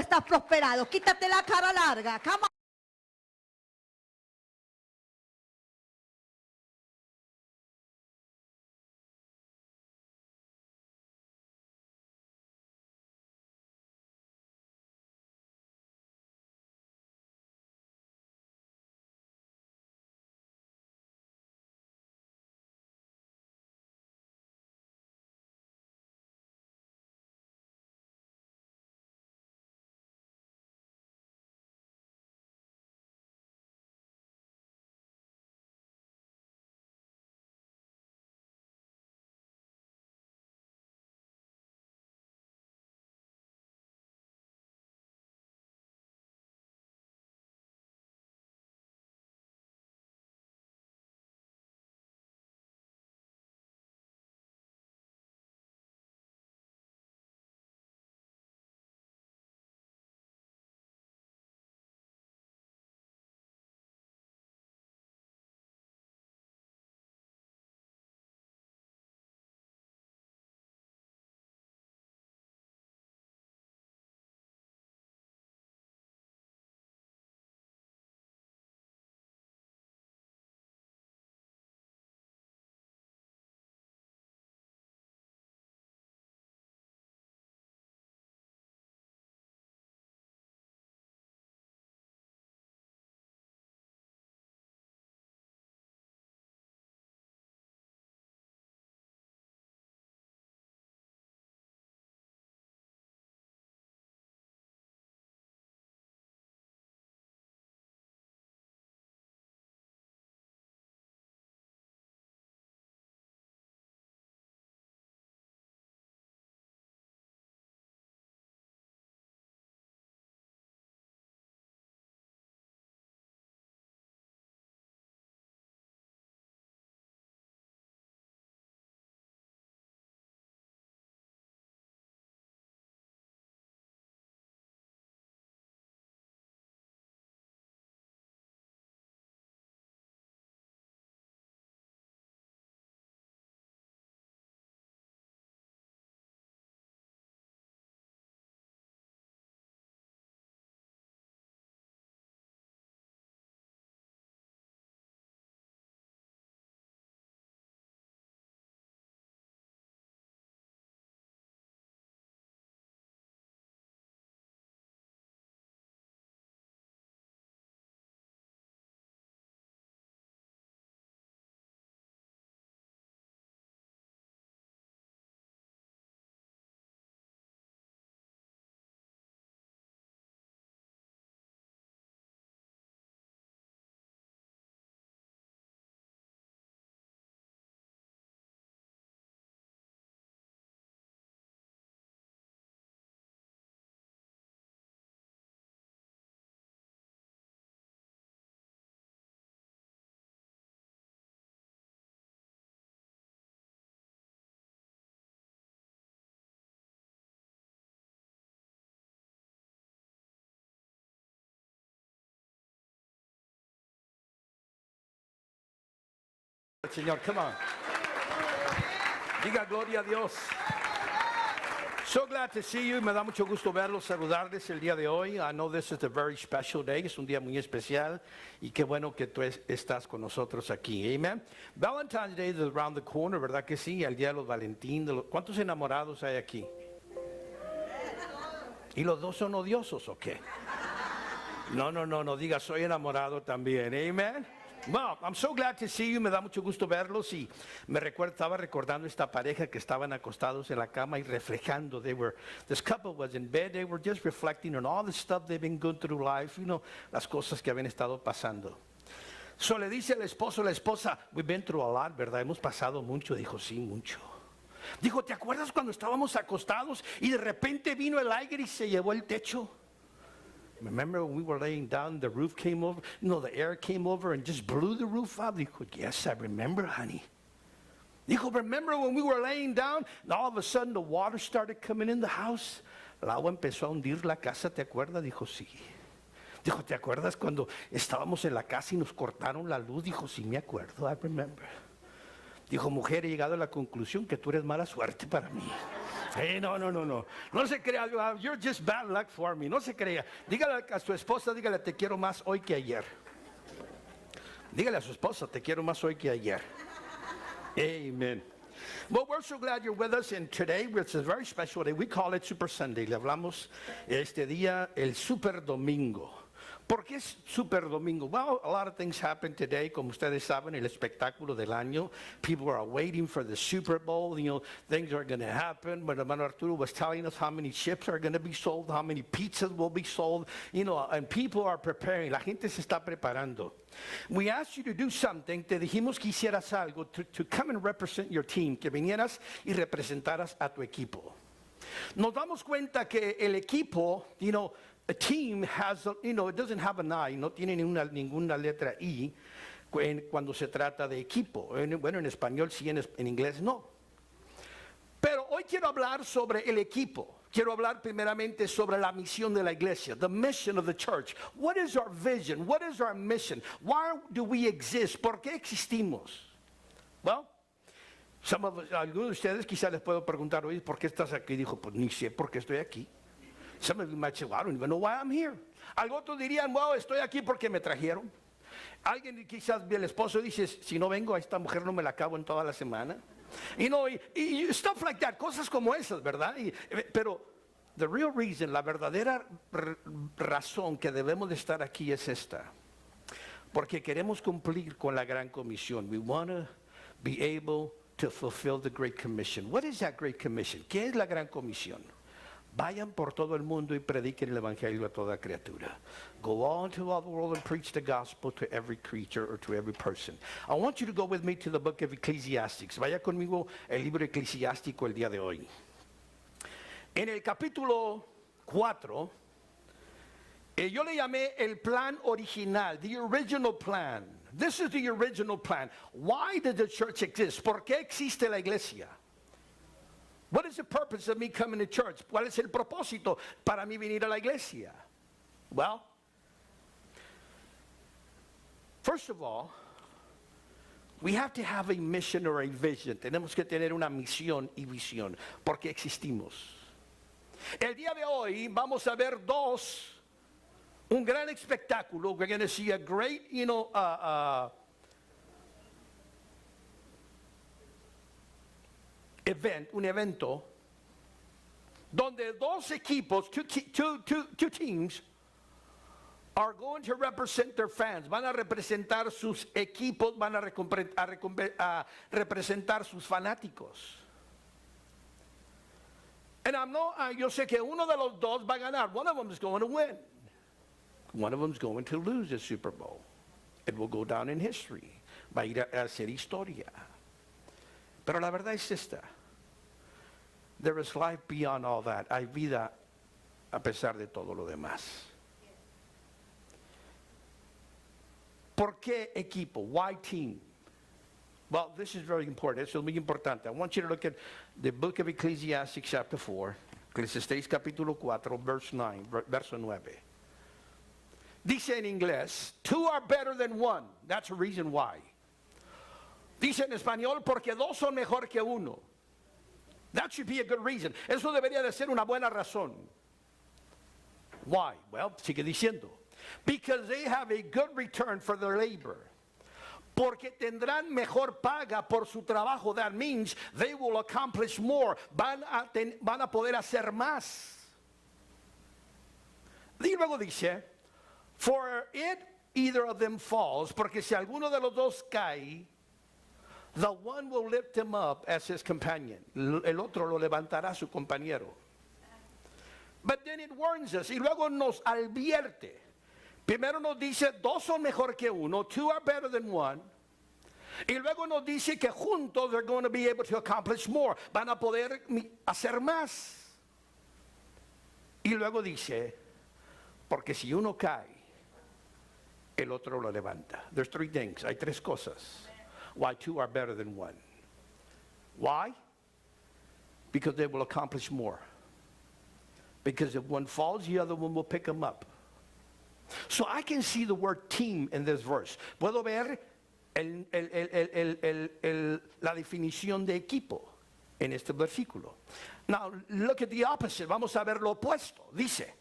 estás prosperado. Quítate la cara larga. Come on. Señor, come on. Diga gloria a Dios. So glad to see you. Me da mucho gusto verlos, saludarles el día de hoy. I know this is a very special day. Es un día muy especial y qué bueno que tú estás con nosotros aquí. Amen. Valentine's Day is around the corner, ¿verdad que sí? El día de los Valentín. ¿Cuántos enamorados hay aquí? ¿Y los dos son odiosos o qué? No diga soy enamorado también. Amen. Well, I'm so glad to see you. Me da mucho gusto verlos y estaba recordando esta pareja que estaban acostados en la cama y reflejando. This couple was in bed. They were just reflecting on all the stuff they've been going through life. Las cosas que habían estado pasando. So le dice el esposo, la esposa, we've been through a lot, ¿verdad? Hemos pasado mucho. Dijo, sí, mucho. Dijo, ¿te acuerdas cuando estábamos acostados y de repente vino el aire y se llevó el techo? Remember when we were laying down, the roof came over, the air came over and just blew the roof out? Dijo, yes, I remember, honey. Dijo, remember when we were laying down and all of a sudden the water started coming in the house? El agua empezó a hundir la casa, ¿te acuerdas? Dijo, sí. Dijo, ¿te acuerdas cuando estábamos en la casa y nos cortaron la luz? Dijo, sí, me acuerdo, I remember. Dijo, mujer, he llegado a la conclusión que tú eres mala suerte para mí. No, no, no, no. No se crea, you're just bad luck for me. No se crea. Dígale a su esposa, dígale, te quiero más hoy que ayer. Dígale a su esposa, te quiero más hoy que ayer. Amen. Well, we're so glad you're with us, and today, it's a very special day. We call it Super Sunday. Le hablamos este día el Super Domingo. ¿Por qué es Super Domingo? Well, a lot of things happen today. Como ustedes saben, el espectáculo del año. People are waiting for the Super Bowl. You know, things are going to happen. But hermano Arturo was telling us how many ships are going to be sold, how many pizzas will be sold. You know, and people are preparing. La gente se está preparando. We asked you to do something. Te dijimos que hicieras algo to come and represent your team. Que vinieras y representaras a tu equipo. Nos damos cuenta que el equipo, you know, a team has, you know, it doesn't have an I, no tiene ninguna letra I cuando se trata de equipo. Bueno, en español sí, en inglés no. Pero hoy quiero hablar sobre el equipo. Quiero hablar primeramente sobre la misión de la iglesia, the mission of the church. What is our vision? What is our mission? Why do we exist? ¿Por qué existimos? Well, algunos de ustedes quizás les puedo preguntar hoy, ¿por qué estás aquí? Dijo, pues ni sé por qué estoy aquí. Some of you might say, well, I don't even know why I'm here. Algunos dirían, well, estoy aquí porque me trajeron. Alguien quizás el esposo dice, si no vengo a esta mujer no me la acabo en toda la semana. You know, y stuff like that, cosas como esas, ¿verdad? Pero the real reason, la verdadera razón que debemos de estar aquí es esta. Porque queremos cumplir con la gran comisión. We want to be able to fulfill the Great Commission. What is that Great Commission? ¿Qué es la gran comisión? Vayan por todo el mundo y prediquen el evangelio a toda criatura. Go all into all the world and preach the gospel to every creature or to every person. I want you to go with me to the book of Ecclesiastes. Vaya conmigo el libro eclesiástico el día de hoy. En el capítulo 4, yo le llamé el plan original, the original plan. This is the original plan. Why did the church exist? ¿Por qué existe la iglesia? What is the purpose of me coming to church? ¿Cuál es el propósito para mí venir a la iglesia? Well, first of all, we have to have a mission or a vision. Tenemos que tener una misión y visión. ¿Por qué existimos? El día de hoy vamos a ver un gran espectáculo. We're going to see a great, you know, un evento donde dos equipos, two teams are going to represent their fans, van a representar sus equipos, van a representar sus fanáticos. And yo sé que uno de los dos va a ganar. One of them is going to win. One of them is going to lose the Super Bowl. It will go down in history. Va a ir a hacer historia. Pero la verdad es esta. There is life beyond all that. Hay vida a pesar de todo lo demás. ¿Por qué equipo? Why team? Well, this is very important. Eso es muy importante. I want you to look at the book of Ecclesiastes chapter 4. Eclesiastés capítulo 4, verso 9. Dice en inglés, two are better than one. That's the reason why. Dice en español, porque dos son mejor que uno. That should be a good reason. Eso debería de ser una buena razón. Why? Well, sigue diciendo. Because they have a good return for their labor. Porque tendrán mejor paga por su trabajo. That means they will accomplish more. Van a poder hacer más. Y luego dice, for if either of them falls, porque si alguno de los dos cae, the one will lift him up as his companion. El otro lo levantará a su compañero. But then it warns us. Y luego nos advierte. Primero nos dice, dos son mejor que uno. Two are better than one. Y luego nos dice que juntos they're going to be able to accomplish more. Van a poder hacer más. Y luego dice, porque si uno cae, el otro lo levanta. There's three things. Hay tres cosas. Why two are better than one. Why? Because they will accomplish more. Because if one falls, the other one will pick them up. So I can see the word team in this verse. Puedo ver la definición de equipo en este versículo. Now, look at the opposite. Vamos a ver lo opuesto. Dice,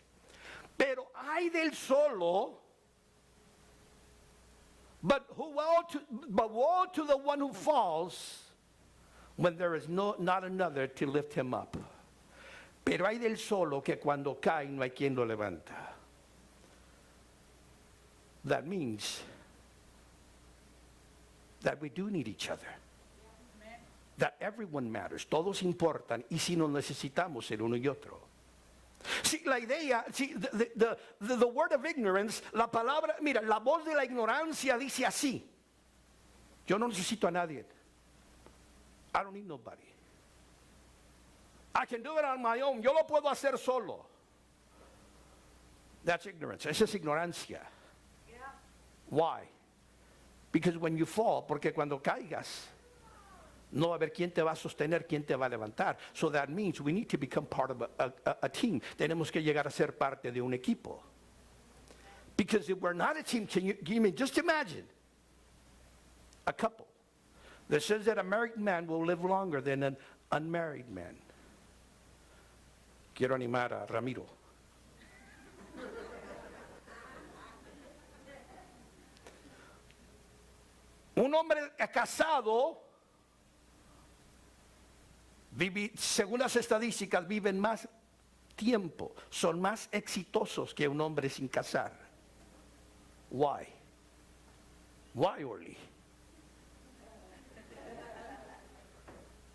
pero hay del solo, but woe to the one who falls when there is not another to lift him up. Pero hay del solo que cuando cae no hay quien lo levanta. That means that we do need each other. That everyone matters. Todos importan y si nos necesitamos el uno y otro. Sí, la idea, sí, the word of ignorance, la palabra, mira, la voz de la ignorancia dice así. Yo no necesito a nadie. I don't need nobody. I can do it on my own. Yo lo puedo hacer solo. That's ignorance. Esa es ignorancia. Yeah. Why? Because when you fall, porque cuando caigas, no va a haber quién te va a sostener, quién te va a levantar. So that means we need to become part of a team. Tenemos que llegar a ser parte de un equipo. Because if we're not a team, just imagine a couple that says that a married man will live longer than an unmarried man. Quiero animar a Ramiro. Un hombre casado, según las estadísticas, viven más tiempo, son más exitosos que un hombre sin casar. Why? Why, Orly?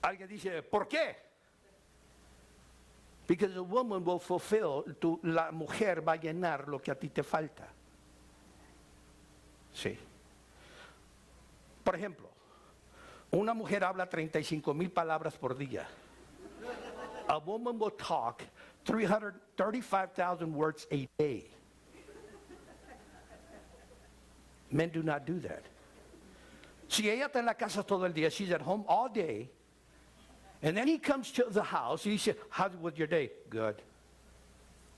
Alguien dice, ¿por qué? Because a woman will fulfill, la mujer va a llenar lo que a ti te falta. Sí. Por ejemplo, una mujer habla 35,000 palabras por día. A woman will talk 335,000 words a day. Men do not do that. Si ella está en la casa todo el día, she's at home all day, and then he comes to the house, he says, how was your day? Good.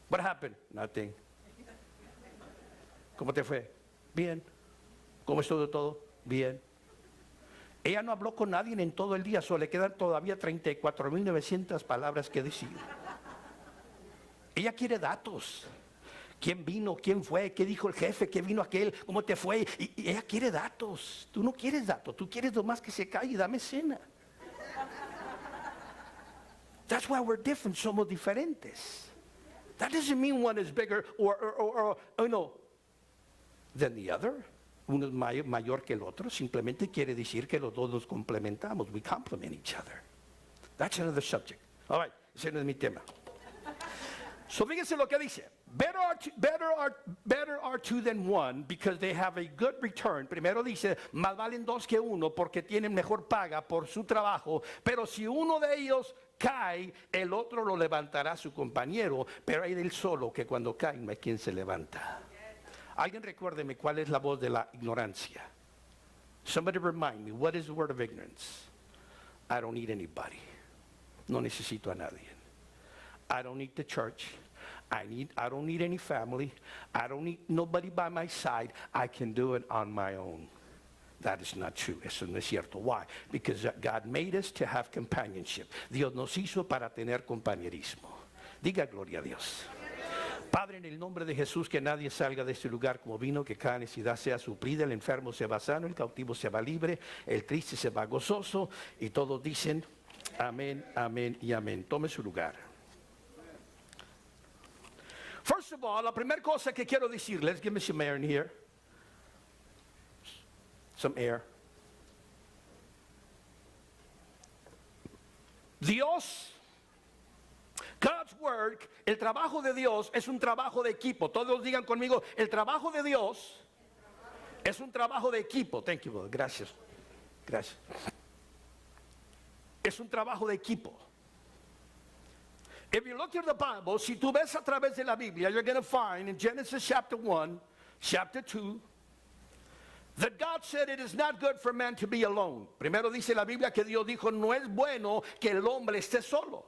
What happened? Nothing. ¿Cómo te fue? Bien. ¿Cómo estuvo todo? Bien. Ella no habló con nadie en todo el día, solo le quedan todavía 34,900 palabras que decir. Ella quiere datos. ¿Quién vino? ¿Quién fue? ¿Qué dijo el jefe? ¿Qué vino aquel? ¿Cómo te fue? Y ella quiere datos. Tú no quieres datos, tú quieres nomás que se calle y dame cena. That's why we're different, somos diferentes. That doesn't mean one is bigger or than the other. Uno es mayor que el otro, simplemente quiere decir que los dos nos complementamos. We complement each other. That's another subject. All right, ese no es mi tema. So fíjense lo que dice. Better are two than one because they have a good return. Primero dice, más valen dos que uno porque tienen mejor paga por su trabajo. Pero si uno de ellos cae, el otro lo levantará su compañero. Pero hay del solo que cuando cae no hay quien se levanta. Alguien recuérdeme cuál es la voz de la ignorancia. Somebody remind me, what is the word of ignorance? I don't need anybody. No necesito a nadie. I don't need the church. I don't need any family. I don't need nobody by my side. I can do it on my own. That is not true. Eso no es cierto. Why? Because God made us to have companionship. Dios nos hizo para tener compañerismo. Diga gloria a Dios. Padre, en el nombre de Jesús, que nadie salga de este lugar como vino, que cada necesidad sea suplida, el enfermo se va sano, el cautivo se va libre, el triste se va gozoso, y todos dicen amén, amén y amén. Tome su lugar. First of all, la primera cosa que quiero decirles, give me some air in here. Some air. Dios, God's work, el trabajo de Dios es un trabajo de equipo. Todos digan conmigo, el trabajo de Dios es un trabajo de equipo. Thank you, brother. Gracias. Gracias. Es un trabajo de equipo. If you look at the Bible, si tú ves a través de la Biblia, you're going to find in Genesis chapter 1, chapter 2, that God said it is not good for man to be alone. Primero dice la Biblia que Dios dijo, no es bueno que el hombre esté solo.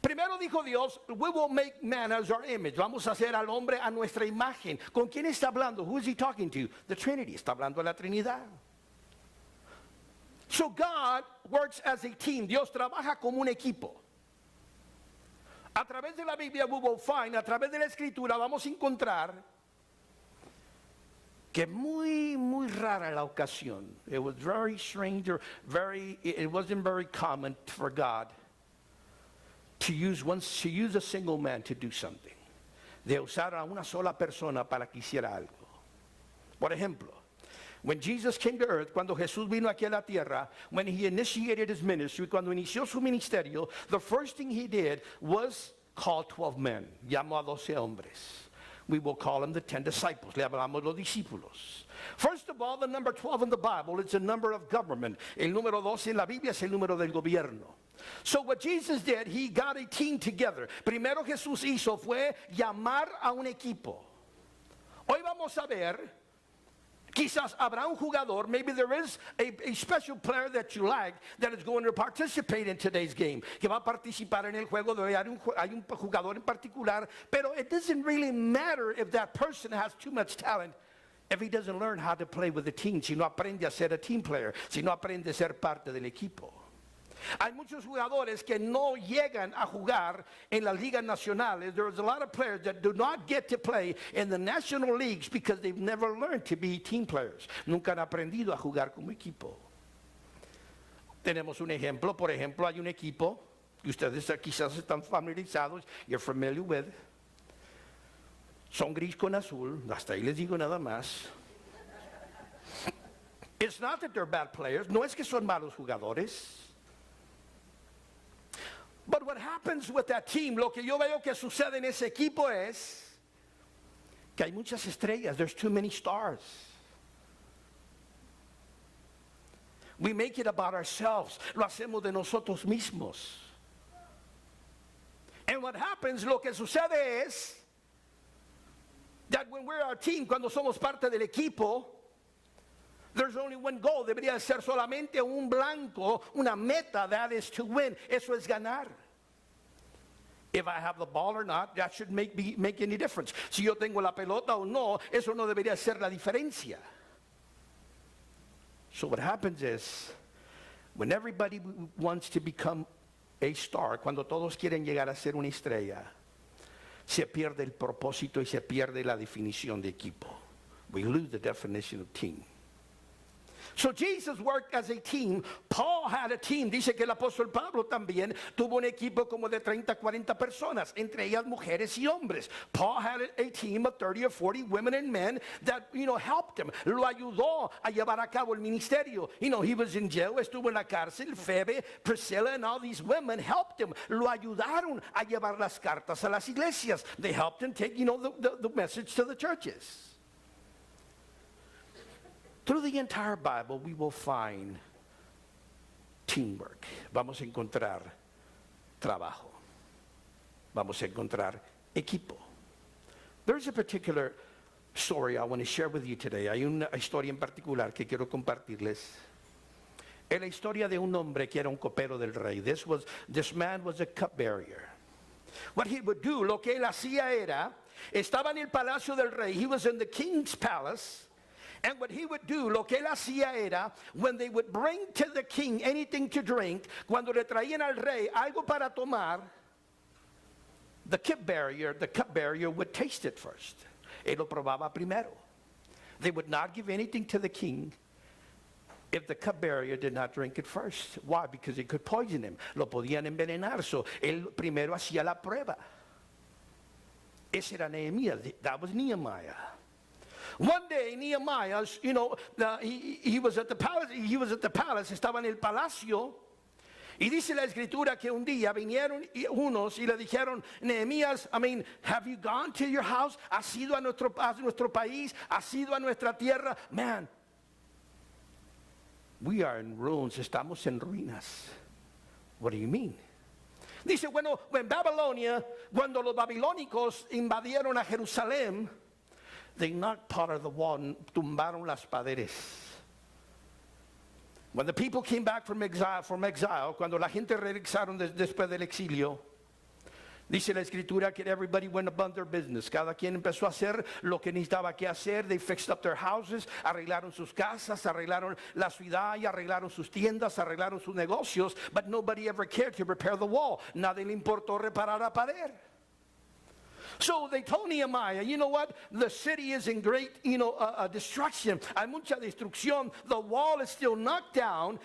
Primero dijo Dios, we will make man as our image. Vamos a hacer al hombre a nuestra imagen. ¿Con quién está hablando? Who is he talking to? The Trinity. Está hablando de la Trinidad. So God works as a team. Dios trabaja como un equipo. A través de la Biblia we will find, a través de la Escritura vamos a encontrar que muy rara la ocasión. It was very strange, or it wasn't very common for God to use a single man to do something. De usar a una sola persona para que hiciera algo. Por ejemplo, when Jesus came to earth, cuando Jesús vino aquí a la tierra, when he initiated his ministry, cuando inició su ministerio, the first thing he did was call 12 men. Llamó a 12 hombres. We will call them the 10 disciples. Le hablamos los discípulos. First of all, the number 12 in the Bible, it's a number of government. El número 12 en la Biblia es el número del gobierno. So what Jesus did, he got a team together. Primero Jesús hizo fue llamar a un equipo. Hoy vamos a ver, quizás habrá un jugador, maybe there is a special player that you like that is going to participate in today's game, que va a participar en el juego de hoy. Hay un jugador en particular, pero it doesn't really matter if that person has too much talent if he doesn't learn how to play with the team, si no aprende a ser a team player, si no aprende a ser parte del equipo. Hay muchos jugadores que no llegan a jugar en las ligas nacionales. There's a lot of players that do not get to play in the national leagues because they've never learned to be team players. Nunca han aprendido a jugar como equipo. Tenemos un ejemplo, por ejemplo, hay un equipo que ustedes quizás están familiarizados, you're familiar with. Son gris con azul, hasta ahí les digo nada más. It's not that they're bad players, no es que son malos jugadores. But what happens with that team, lo que yo veo que sucede en ese equipo es que hay muchas estrellas. There's too many stars. We make it about ourselves. Lo hacemos de nosotros mismos. And what happens, lo que sucede es that when we're our team, cuando somos parte del equipo, there's only one goal. Debería ser solamente un blanco, una meta, that is to win. Eso es ganar. If I have the ball or not, that should make any difference. Si yo tengo la pelota o no, eso no debería ser la diferencia. So what happens is, when everybody wants to become a star, cuando todos quieren llegar a ser una estrella, se pierde el propósito y se pierde la definición de equipo. We lose the definition of team. So Jesus worked as a team. Paul had a team. Dice que el apóstol Pablo también tuvo un equipo como de 30, 40 personas, entre ellas mujeres y hombres. Paul had a team of 30 or 40 women and men that, helped him. Lo ayudó a llevar a cabo el ministerio. He was in jail, estuvo en la cárcel. Phoebe, Priscilla, and all these women helped him. Lo ayudaron a llevar las cartas a las iglesias. They helped him take, the message to the churches. Through the entire Bible, we will find teamwork. Vamos a encontrar trabajo. Vamos a encontrar equipo. There's a particular story I want to share with you today. Hay una historia en particular que quiero compartirles. Es la historia de un hombre que era un copero del rey. This man was a cupbearer. What he would do, lo que él hacía era, estaba en el palacio del rey. He was in the king's palace. And what he would do, lo que él hacía era, when they would bring to the king anything to drink, cuando le traían al rey algo para tomar, the cupbearer would taste it first. Él lo probaba primero. They would not give anything to the king if the cupbearer did not drink it first. Why? Because it could poison him. Lo podían envenenar. So él primero hacía la prueba. Ese era Nehemías. That was Nehemiah. One day Nehemiah, he was at the palace, estaba en el palacio, y dice la escritura que un día vinieron unos y le dijeron, Nehemías, have you gone to your house? ¿Has ido a nuestro país? ¿Has ido a nuestra tierra? Man, we are in ruins, estamos en ruinas. What do you mean? Dice, en Babilonia, cuando los babilónicos invadieron a Jerusalén, they knocked part of the wall, tumbaron las paredes. When the people came back from exile, cuando la gente regresaron después del exilio, Dice la escritura que everybody went about their business. Cada quien empezó a hacer lo que necesitaba que hacer. They fixed up their houses, arreglaron sus casas, arreglaron la ciudad y arreglaron sus tiendas, arreglaron sus negocios. But nobody ever cared to repair the wall. Nadie le importó reparar la pared. So they told Nehemiah, you know what? The city is in great, destruction. Hay mucha destrucción. The wall is still knocked down.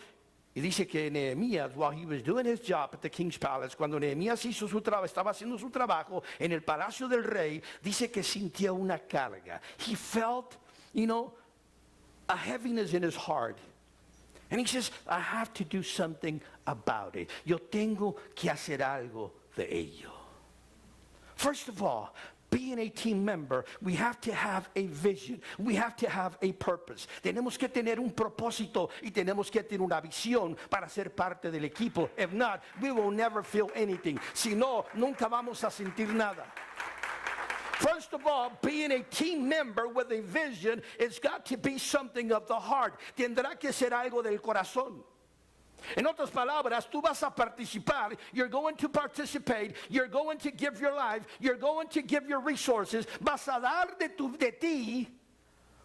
Y dice que Nehemías, while he was doing his job at the king's palace, cuando Nehemías hizo estaba haciendo su trabajo en el palacio del rey, dice que sintió una carga. He felt, a heaviness in his heart. And he says, I have to do something about it. Yo tengo que hacer algo de ello. First of all, being a team member, we have to have a vision. We have to have a purpose. Tenemos que tener un propósito y tenemos que tener una visión para ser parte del equipo. If not, we will never feel anything. Si no, nunca vamos a sentir nada. First of all, being a team member with a vision, it's got to be something of the heart. Tendrá que ser algo del corazón. En otras palabras, tú vas a participar, you're going to participate, you're going to give your life, you're going to give your resources, vas a dar de ti,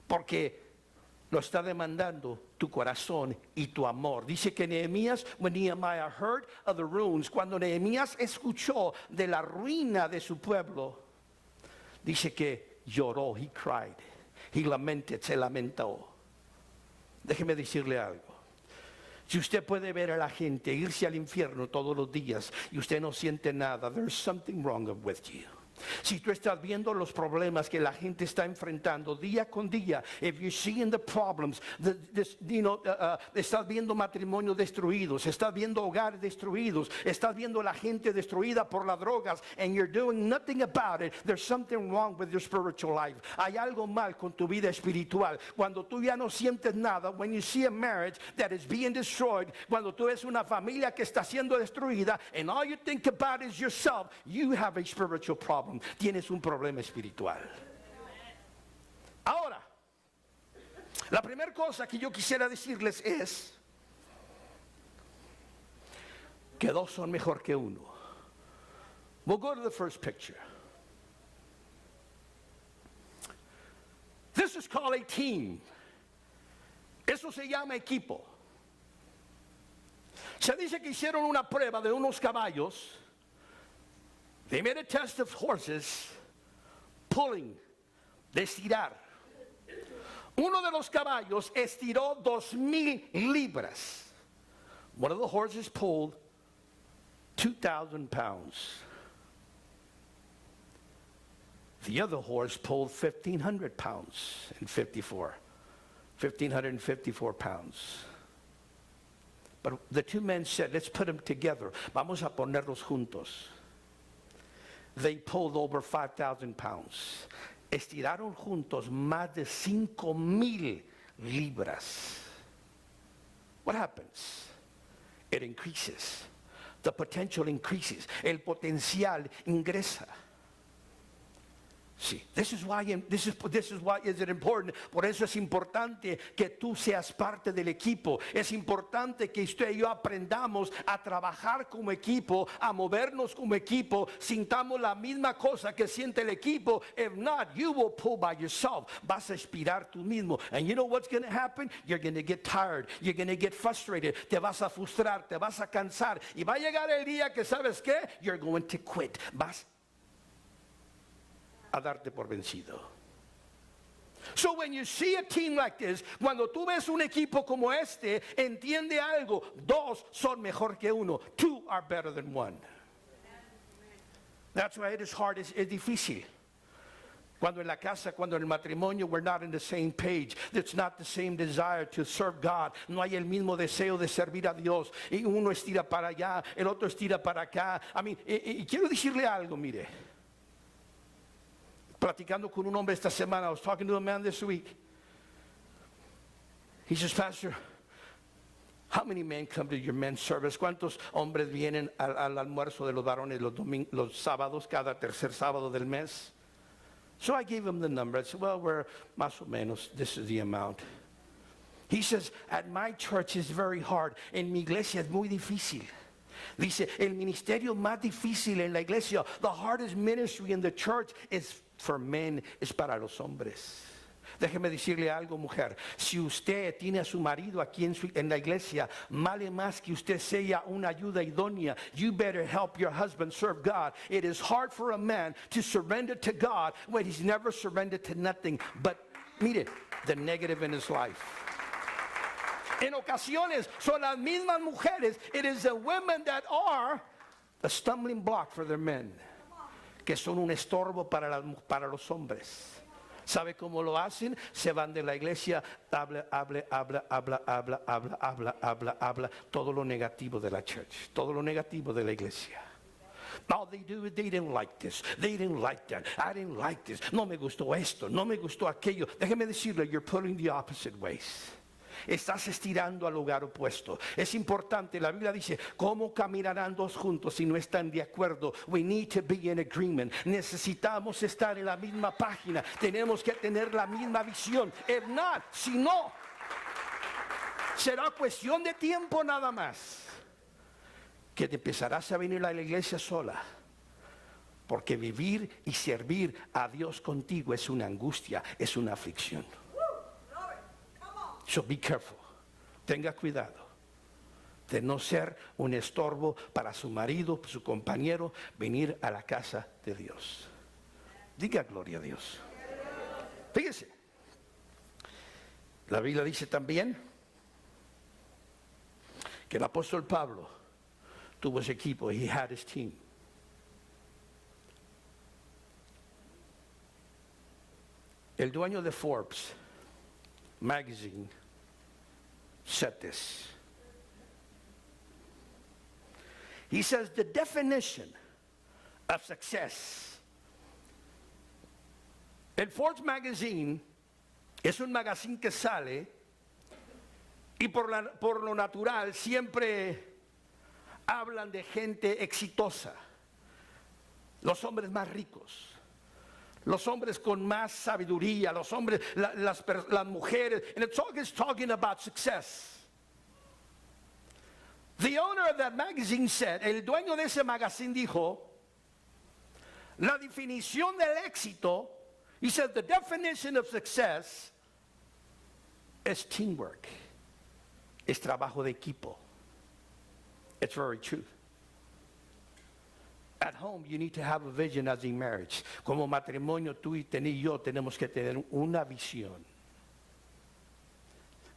porque lo está demandando tu corazón y tu amor. Dice que Nehemías, when Nehemiah heard of the ruins, cuando Nehemías escuchó de la ruina de su pueblo, dice que lloró, he cried, he lamented, se lamentó. Déjeme decirle algo. Si usted puede ver a la gente irse al infierno todos los días y usted no siente nada, there's something wrong with you. Si tú estás viendo los problemas que la gente está enfrentando día con día, if you're seeing the problems, estás viendo matrimonios destruidos, estás viendo hogares destruidos, estás viendo la gente destruida por las drogas, and you're doing nothing about it, there's something wrong with your spiritual life. Hay algo mal con tu vida espiritual. Cuando tú ya no sientes nada, when you see a marriage that is being destroyed, cuando tú ves una familia que está siendo destruida, and all you think about is yourself, you have a spiritual problem. Tienes un problema espiritual. Ahora, la primera cosa que yo quisiera decirles es que dos son mejor que uno. We'll go to the first picture. This is called a team. Eso se llama equipo. Se dice que hicieron una prueba de unos caballos. They made a test of horses pulling, de estirar. Uno de los caballos estiró 2,000 libras. One of the horses pulled 2,000 pounds. The other horse pulled 1,500 pounds and 1,554 pounds. But the two men said, let's put them together. Vamos a ponerlos juntos. They pulled over 5,000 pounds. Estiraron juntos más de 5,000 libras. What happens? It increases. The potential increases. El potencial ingresa. Sí, this is why is it important. Por eso es importante que tú seas parte del equipo. Es importante que usted y yo aprendamos a trabajar como equipo, a movernos como equipo, sintamos la misma cosa que siente el equipo. If not, you will pull by yourself. Vas a aspirar tú mismo. And you know what's going to happen? You're going to get tired. You're going to get frustrated. Te vas a frustrar, te vas a cansar. Y va a llegar el día que, ¿sabes qué? You're going to quit. Vas a darte por vencido. So when you see a team like this, cuando tú ves un equipo como este, entiende algo, dos son mejor que uno. Two are better than one. That's why it is hard, es difícil. Cuando en la casa, cuando en el matrimonio, we're not on the same page. It's not the same desire to serve God. No hay el mismo deseo de servir a Dios. Y uno estira para allá, el otro estira para acá. Y quiero decirle algo, mire. Platicando con un hombre esta semana, I was talking to a man this week. He says, Pastor, how many men come to your men's service? ¿Cuántos hombres vienen al almuerzo de los varones los sábados, cada tercer sábado del mes? So I gave him the number. I said, well, we're más o menos, this is the amount. He says, at my church it's very hard. En mi iglesia es muy difícil. Dice, el ministerio más difícil en la iglesia, the hardest ministry in the church is for men, es para los hombres. Déjeme decirle algo, mujer. Si usted tiene a su marido aquí en la iglesia, vale más que usted sea una ayuda idónea. You better help your husband serve God. It is hard for a man to surrender to God when he's never surrendered to nothing but, mire, the negative in his life. En ocasiones son las mismas mujeres. It is the women that are a stumbling block for their men, que son un estorbo para los hombres. ¿Sabe cómo lo hacen? Se van de la iglesia, habla, todo lo negativo de la church, todo lo negativo de la iglesia. All they do is they didn't like this, they didn't like that, I didn't like this, no me gustó esto, no me gustó aquello. Déjeme decirle, you're pulling the opposite ways. Estás estirando al lugar opuesto. Es importante, la Biblia dice, ¿cómo caminarán dos juntos si no están de acuerdo? We need to be in agreement. Necesitamos estar en la misma página. Tenemos que tener la misma visión. If not, si no, será cuestión de tiempo nada más que te empezarás a venir a la iglesia sola. Porque vivir y servir a Dios contigo es una angustia, es una aflicción. So be careful. Tenga cuidado de no ser un estorbo para su marido, su compañero, venir a la casa de Dios. Diga gloria a Dios. Fíjese, la Biblia dice también que el apóstol Pablo tuvo ese equipo. He had his team. El dueño de Forbes magazine said this. He says the definition of success. El Forbes magazine es un magazine que sale y por lo natural siempre hablan de gente exitosa, los hombres más ricos, los hombres con más sabiduría, los hombres, las mujeres. And it's talking about success. The owner of that magazine said, el dueño de ese magazine dijo, la definición del éxito, he said the definition of success is teamwork. Es trabajo de equipo. It's very true. At home, you need to have a vision as in marriage. Como matrimonio, tú y yo tenemos que tener una visión.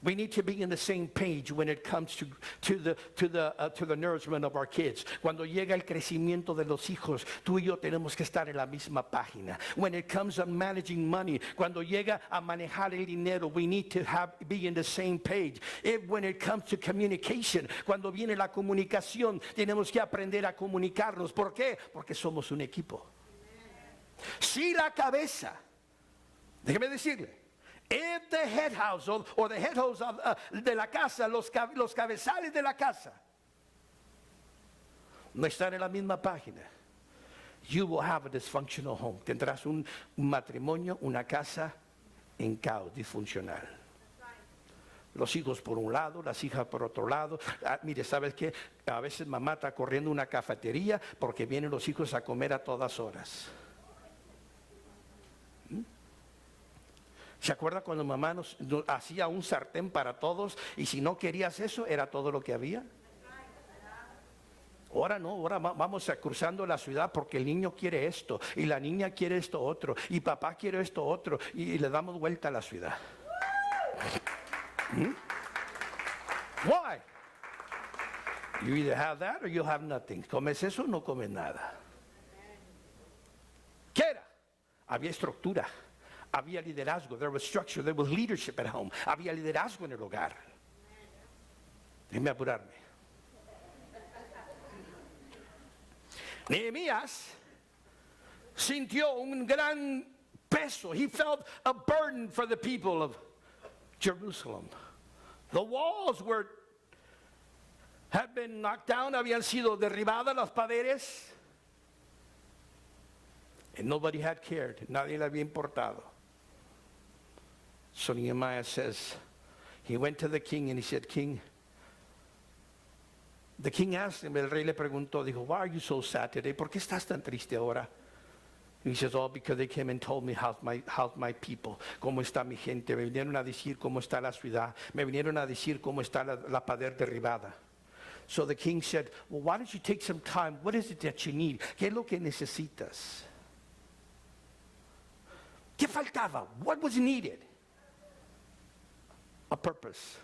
We need to be in the same page when it comes to the nourishment of our kids. Cuando llega el crecimiento de los hijos, tú y yo tenemos que estar en la misma página. When it comes to managing money, cuando llega a manejar el dinero, we need to be in the same page. When it comes to communication, cuando viene la comunicación, tenemos que aprender a comunicarnos. ¿Por qué? Porque somos un equipo. Si la cabeza, déjeme decirle, if the head household or the head household de la casa, los cabezales de la casa no están en la misma página, you will have a dysfunctional home. Tendrás un matrimonio, una casa en caos, disfuncional. Los hijos por un lado, las hijas por otro lado. Mire, ¿sabes qué? A veces mamá está corriendo una cafetería porque vienen los hijos a comer a todas horas. ¿Se acuerda cuando mamá nos hacía un sartén para todos y si no querías eso era todo lo que había? Ahora no, ahora vamos cruzando la ciudad porque el niño quiere esto y la niña quiere esto otro y papá quiere esto otro y le damos vuelta a la ciudad. Why? You either have that or you have nothing. ¿Comes eso o no comes nada? ¿Qué era? Había estructura. Había liderazgo, there was structure, there was leadership at home. Había liderazgo en el hogar. Déjeme apurarme. Nehemías sintió un gran peso. He felt a burden for the people of Jerusalem. The walls had been knocked down, habían sido derribadas las paredes. And nobody had cared. Nadie le había importado. So Nehemiah says, he went to the king and he said, King, The king asked him, el rey le preguntó, dijo, why are you so sad today? ¿Por qué estás tan triste ahora? He says, oh, because they came and told me how's my people, cómo está mi gente. Me vinieron a decir cómo está la ciudad. Me vinieron a decir cómo está la pared derribada. So the king said, well, why don't you take some time? What is it that you need? ¿Qué es lo que necesitas? ¿Qué faltaba? What was needed? A purpose,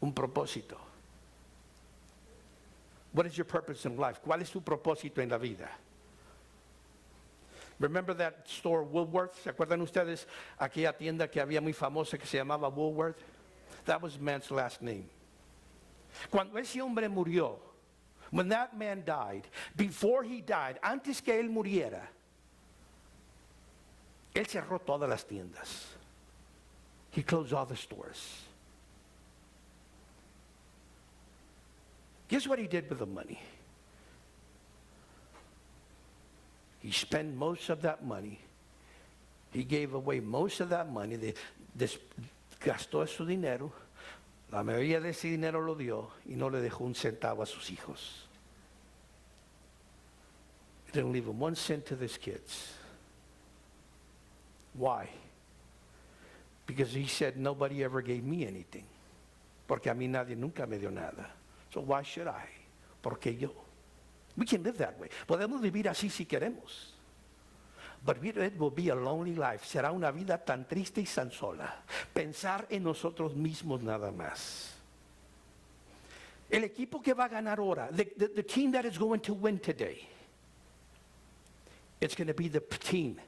un propósito. What is your purpose in life? ¿Cuál es tu propósito en la vida? Remember that store Woolworth? ¿Se acuerdan ustedes aquella tienda que había muy famosa que se llamaba Woolworth? That was man's last name. Cuando ese hombre murió, when that man died, before he died, antes que él muriera, él cerró todas las tiendas. He closed all the stores. Guess what he did with the money? He spent most of that money. He gave away most of that money. Gastó su dinero. La mayoría de ese dinero lo dio y no le dejó un centavo a sus hijos. He didn't leave him 1 cent to his kids. Why? Because he said, nobody ever gave me anything. Porque a mí nadie nunca me dio nada. So why should I? Porque yo. We can live that way. Podemos vivir así si queremos. But it will be a lonely life. Será una vida tan triste y tan sola. Pensar en nosotros mismos nada más. El equipo que va a ganar ahora, the team that is going to win today, it's going to be the team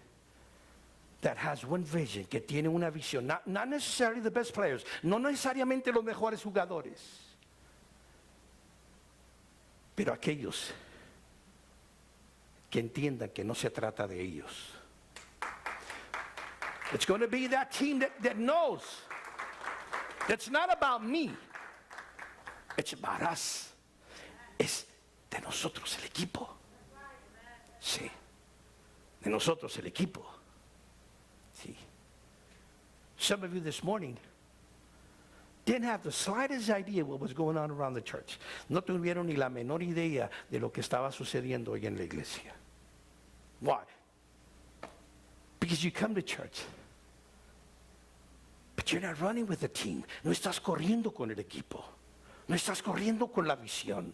that has one vision, que tiene una visión. Not necessarily the best players, no necesariamente los mejores jugadores, pero aquellos que entiendan que no se trata de ellos. It's going to be that team that knows it's not about me, it's about us. Es de nosotros el equipo. Sí, de nosotros el equipo. Sí. Some of you this morning didn't have the slightest idea what was going on around the church. No tuvieron ni la menor idea de lo que estaba sucediendo hoy en la iglesia. Why? Because you come to church, but you're not running with the team. No estás corriendo con el equipo. No estás corriendo con la visión.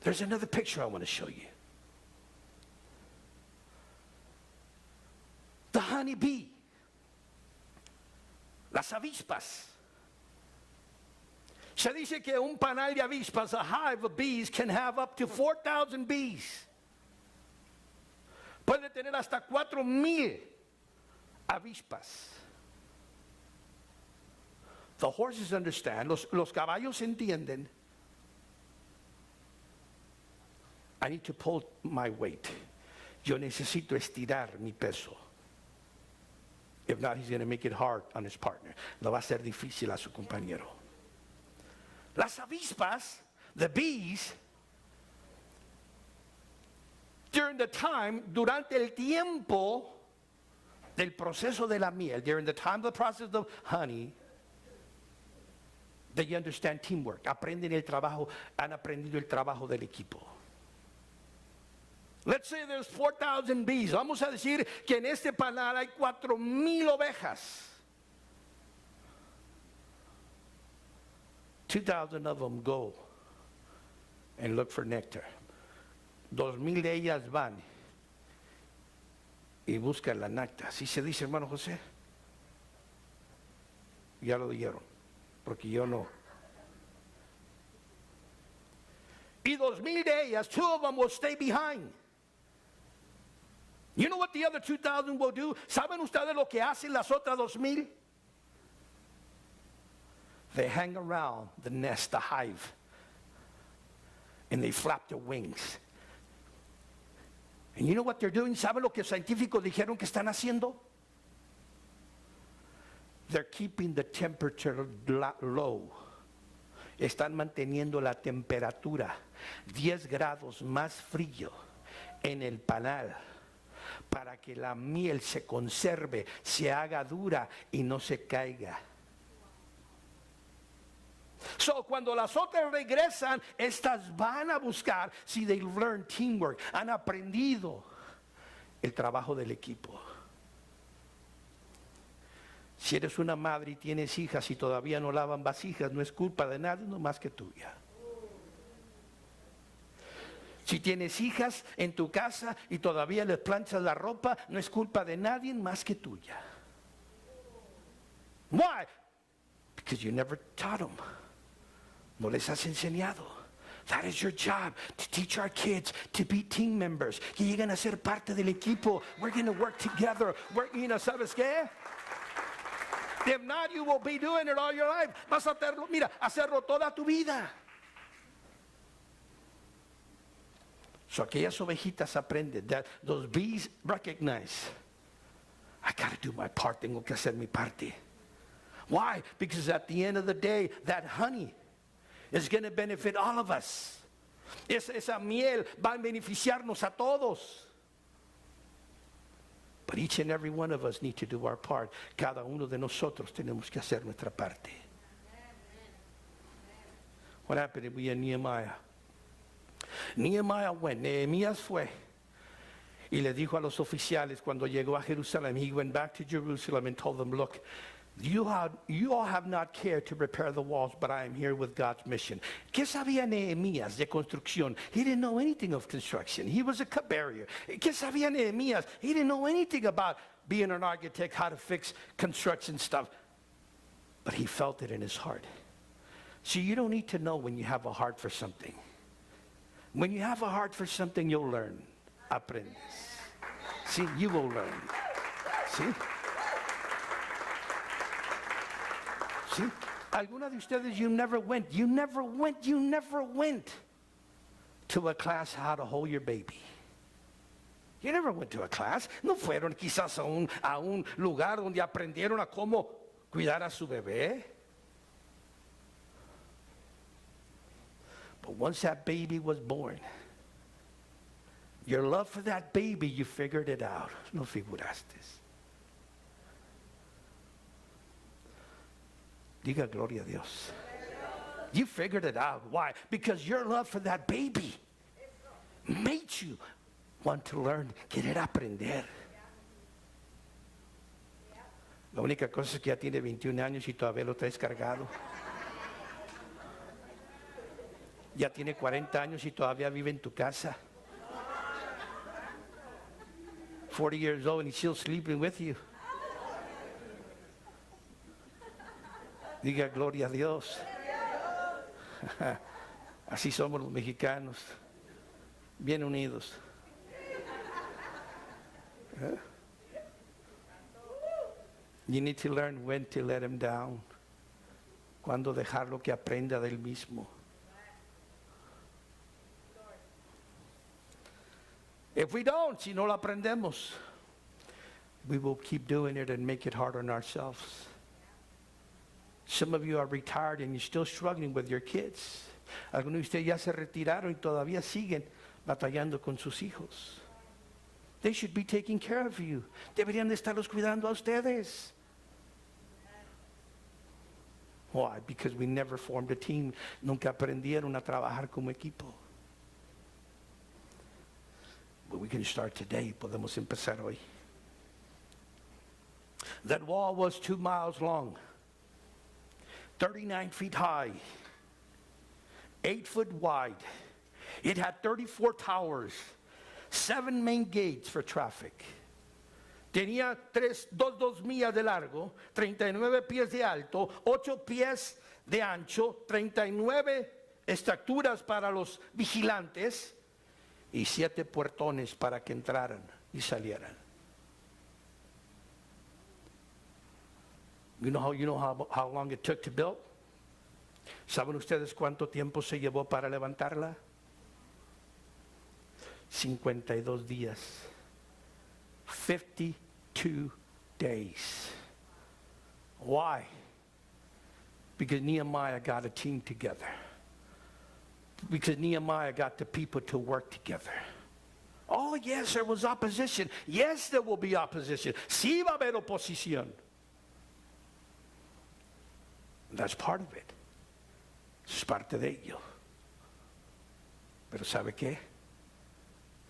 There's another picture I want to show you. The honeybee. Las avispas. Se dice que un panal de avispas, a hive of bees, can have up to 4,000 bees. Puede tener hasta 4,000 avispas. The horses understand, los caballos entienden. I need to pull my weight. Yo necesito estirar mi peso. If not, he's going to make it hard on his partner. Lo va a hacer difícil a su compañero. Las avispas, the bees, durante el tiempo del proceso de la miel, during the time of the process of honey, they understand teamwork. Aprenden el trabajo, han aprendido el trabajo del equipo. Let's say there's 4,000 bees. Vamos a decir que en este panal hay 4,000 ovejas. 2,000 of them go and look for nectar. 2,000 de ellas van y buscan la néctar. ¿Sí se dice, hermano José? Ya lo dijeron, porque yo no. Y 2,000 de ellas, 2 of them will stay behind. You know what the other 2,000 will do? ¿Saben ustedes lo que hacen las otras 2,000? They hang around the nest, the hive, and they flap their wings. And you know what they're doing? ¿Saben lo que los científicos dijeron que están haciendo? They're keeping the temperature low. Están manteniendo la temperatura 10 grados más frío en el panal, para que la miel se conserve, se haga dura y no se caiga. So, cuando las otras regresan, estas van a buscar si they learn teamwork, han aprendido el trabajo del equipo. Si eres una madre y tienes hijas y todavía no lavan vasijas, no es culpa de nadie, no más que tuya. Si tienes hijas en tu casa y todavía les planchas la ropa, no es culpa de nadie más que tuya. Why? Because you never taught them. No les has enseñado. That is your job, to teach our kids to be team members. Que lleguen a ser parte del equipo. We're going to work together. ¿Sabes qué? If not, you will be doing it all your life. Vas a hacerlo toda tu vida. So aquellas ovejitas aprenden. Those bees recognize. I got to do my part. Tengo que hacer mi parte. Why? Because at the end of the day, that honey is going to benefit all of us. Esa miel va a beneficiarnos a todos. But each and every one of us need to do our part. Cada uno de nosotros tenemos que hacer nuestra parte. What happened with Nehemiah? Nehemías fue y le dijo a los oficiales cuando llegó a Jerusalén, he went back to Jerusalem and told them, look, you all have not cared to repair the walls, but I am here with God's mission. ¿Qué sabía Nehemías de construcción? He didn't know anything of construction. He was a cupbearer. ¿Qué sabía Nehemías? He didn't know anything about being an architect, how to fix construction stuff. But he felt it in his heart. See, you don't need to know when you have a heart for something. When you have a heart for something, you'll learn. Aprendes. See, you will learn. See? See? Alguna de ustedes, you never went to a class how to hold your baby. You never went to a class. No fueron quizás a un lugar donde aprendieron a cómo cuidar a su bebé. But once that baby was born, your love for that baby, you figured it out. No figuraste. Diga gloria a Dios. You figured it out. Why? Because your love for that baby made you want to learn, querer aprender. La única cosa es que ya tiene 21 años y todavía lo traes cargado. Ya tiene 40 años y todavía vive en tu casa. 40 years old and he's still sleeping with you. Diga gloria a Dios. Así somos los mexicanos, bien unidos. You need to learn when to let him down. Cuando dejarlo que aprenda del mismo. If we don't, si no lo aprendemos, we will keep doing it and make it hard on ourselves. Some of you are retired and you're still struggling with your kids. Algunos de ustedes ya se retiraron y todavía siguen batallando con sus hijos. They should be taking care of you. Deberían de estarlos cuidando a ustedes. Why? Because we never formed a team. Nunca aprendieron a trabajar como equipo. But we can start today. Podemos empezar hoy. That wall was 2 miles long, 39 feet high, 8 foot wide. It had 34 towers, 7 main gates for traffic. Tenía 2 millas de largo, 39 pies de alto, 8 pies de ancho, 39 estructuras para los vigilantes y 7 puertones para que entraran y salieran. You know how long it took to build? ¿Saben ustedes cuánto tiempo se llevó para levantarla? 52 días. 52 days. Why? Because Nehemiah got a team together. Because Nehemiah got the people to work together. Oh, yes, there was opposition. Yes, there will be opposition. Sí va a haber oposición. That's part of it. Es parte de ello. Pero ¿sabe qué?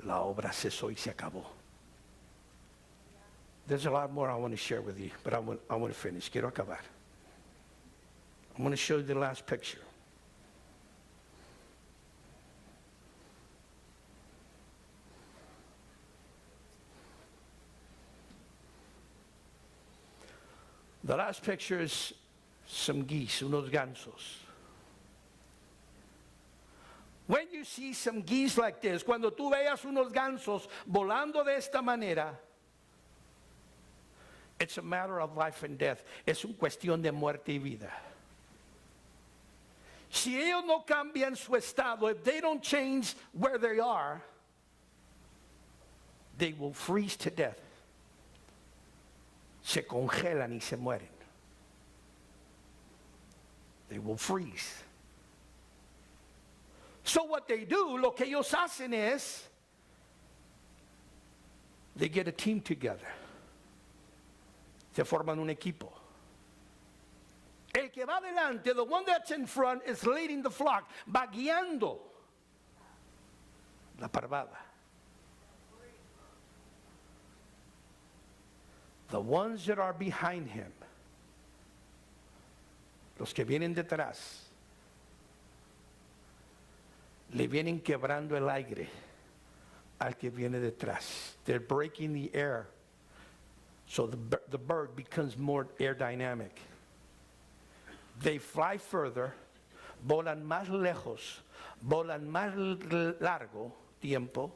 La obra cesó y se acabó. There's a lot more I want to share with you, but I want to finish. Quiero acabar. I'm going to show you the last picture. The last picture is some geese, unos gansos. When you see some geese like this, cuando tú veas unos gansos volando de esta manera, it's a matter of life and death. Es una cuestión de muerte y vida. Si ellos no cambian su estado, if they don't change where they are, they will freeze to death. Se congelan y se mueren. They will freeze. So what they do, lo que ellos hacen es, they get a team together. Se forman un equipo. El que va adelante, the one that's in front, is leading the flock, va guiando la parvada. The ones that are behind him, los que vienen detrás, le vienen quebrando el aire al que viene detrás. They're breaking the air, so the bird becomes more aerodynamic. They fly further, volan más lejos, volan más largo tiempo.